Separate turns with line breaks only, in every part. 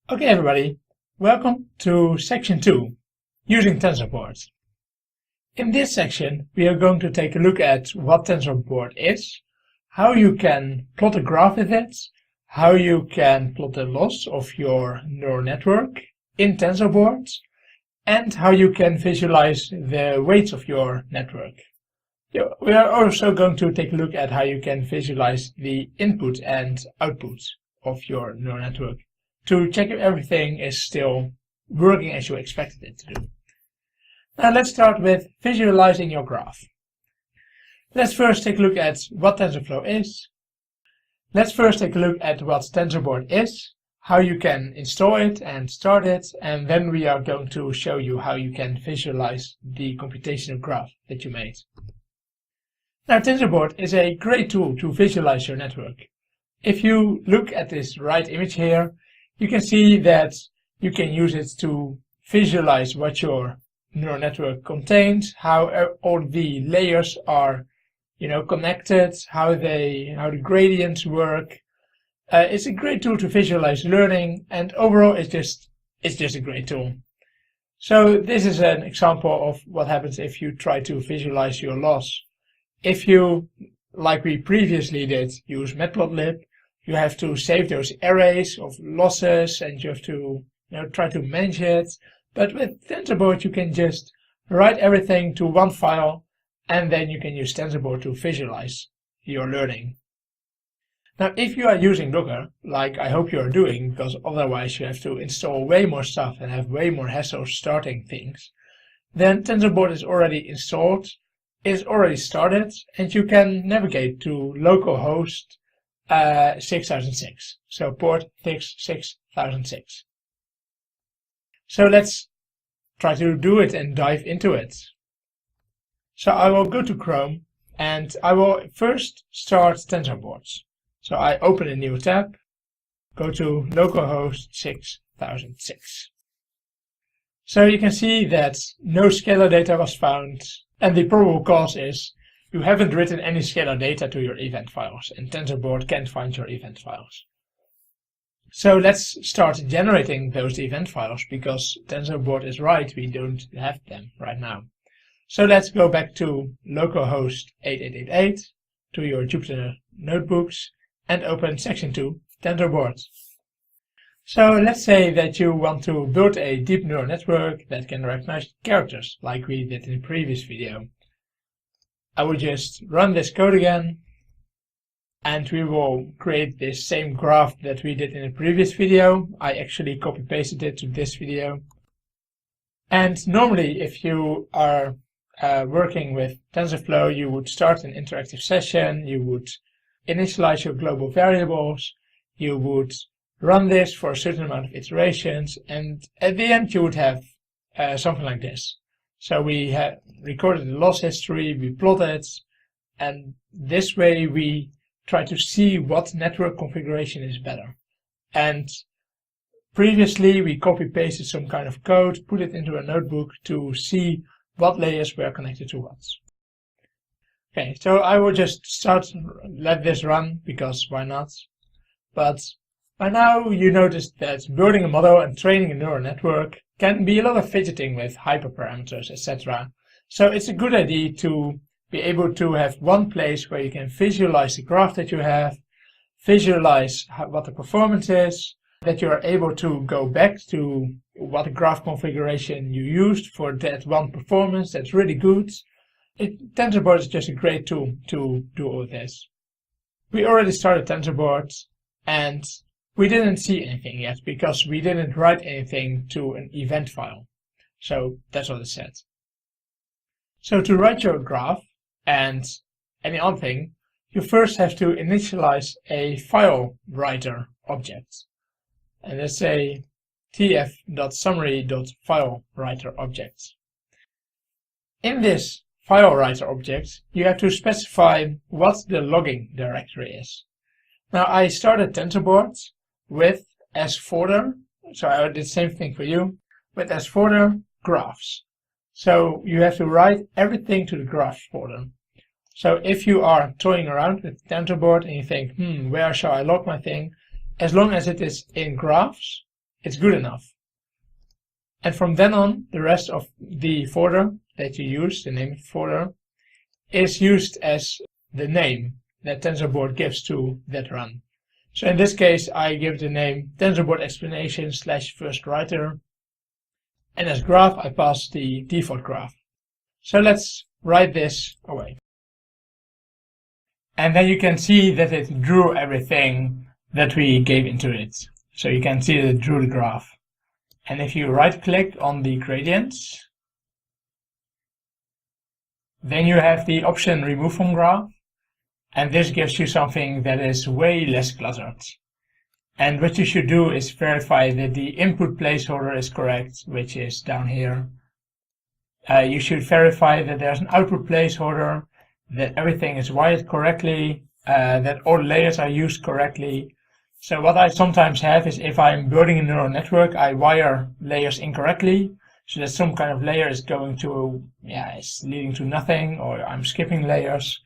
Okay everybody, welcome to section 2, using TensorBoard. In this section we are going to take a look at what TensorBoard is, how you can plot a graph with it, how you can plot the loss of your neural network in TensorBoard, and how you can visualize the weights of your network. We are also going to take a look at how you can visualize the input and output of your neural network to check if everything is still working as you expected it to do. Now let's start with visualizing your graph. Let's first take a look at what TensorFlow is. Let's first take a look at what TensorBoard is, how you can install it and start it, and then we are going to show you how you can visualize the computational graph that you made. Now TensorBoard is a great tool to visualize your network. If you look at this right image here, you can see that you can use it to visualize what your neural network contains, how all the layers are, connected, how the gradients work. It's a great tool to visualize learning, and overall it's just a great tool. So this is an example of what happens if you try to visualize your loss. If you, like we previously did, use matplotlib, you have to save those arrays of losses and you have to try to manage it. But with TensorBoard you can just write everything to one file and then you can use TensorBoard to visualize your learning. Now if you are using Docker, like I hope you are doing, because otherwise you have to install way more stuff and have way more hassle starting things, then TensorBoard is already installed, is already started, and you can navigate to localhost 6006, so port 6006. So let's try to do it and dive into it. So I will go to Chrome and I will first start TensorBoard. So I open a new tab, go to localhost 6006. So you can see that no scalar data was found, and the probable cause is you haven't written any scalar data to your event files, and TensorBoard can't find your event files. So let's start generating those event files, because TensorBoard is right, we don't have them right now. So let's go back to localhost 8888 to your Jupyter notebooks and open section 2, TensorBoard. So let's say that you want to build a deep neural network that can recognize characters, like we did in the previous video. I will just run this code again, and we will create this same graph that we did in the previous video. I actually copy-pasted it to this video. And normally, if you are working with TensorFlow, you would start an interactive session, you would initialize your global variables, you would run this for a certain amount of iterations, and at the end you would have something like this. So we have recorded the loss history, we plotted, and this way we try to see what network configuration is better. And previously we copy-pasted some kind of code, put it into a notebook to see what layers were connected to what. Okay, so I will just let this run, because why not? But by now you noticed that building a model and training a neural network can be a lot of fidgeting with hyperparameters, etc. So it's a good idea to be able to have one place where you can visualize the graph that you have, visualize what the performance is, that you are able to go back to what graph configuration you used for that one performance that's really good. TensorBoard is just a great tool to do all this. We already started TensorBoard and we didn't see anything yet because we didn't write anything to an event file. So that's what it said. So to write your graph and any other thing, you first have to initialize a file writer object. And let's say tf.summary.filewriter object. In this file writer object, you have to specify what the logging directory is. Now I started TensorBoard with as folder, so I did the same thing for you, with as folder graphs. So you have to write everything to the graphs folder. So if you are toying around with TensorBoard and you think, where shall I log my thing? As long as it is in graphs, it's good enough. And from then on, the rest of the folder that you use, the name of the folder, is used as the name that TensorBoard gives to that run. So in this case, I give the name TensorBoard explanation / first writer. And as graph, I pass the default graph. So let's write this away. And then you can see that it drew everything that we gave into it. So you can see that it drew the graph. And if you right click on the gradients, then you have the option remove from graph. And this gives you something that is way less cluttered. And what you should do is verify that the input placeholder is correct, which is down here. You should verify that there's an output placeholder, that everything is wired correctly, that all layers are used correctly. So what I sometimes have is if I'm building a neural network, I wire layers incorrectly, so that some kind of layer is going to, it's leading to nothing, or I'm skipping layers.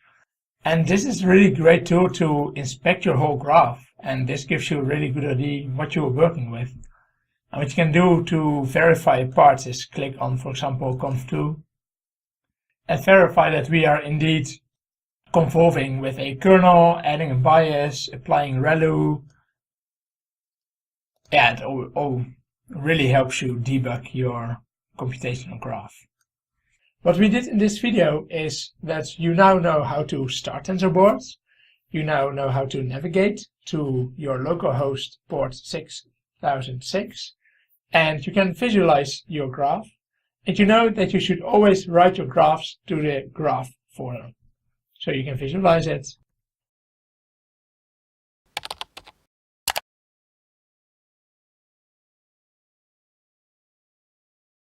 And this is a really great tool to inspect your whole graph. And this gives you a really good idea what you're working with. And what you can do to verify parts is click on, for example, conv2, and verify that we are indeed convolving with a kernel, adding a bias, applying ReLU. Yeah, it all really helps you debug your computational graph. What we did in this video is that you now know how to start TensorBoard. You now know how to navigate to your localhost port 6006, and you can visualize your graph. And you know that you should always write your graphs to the graph folder, so you can visualize it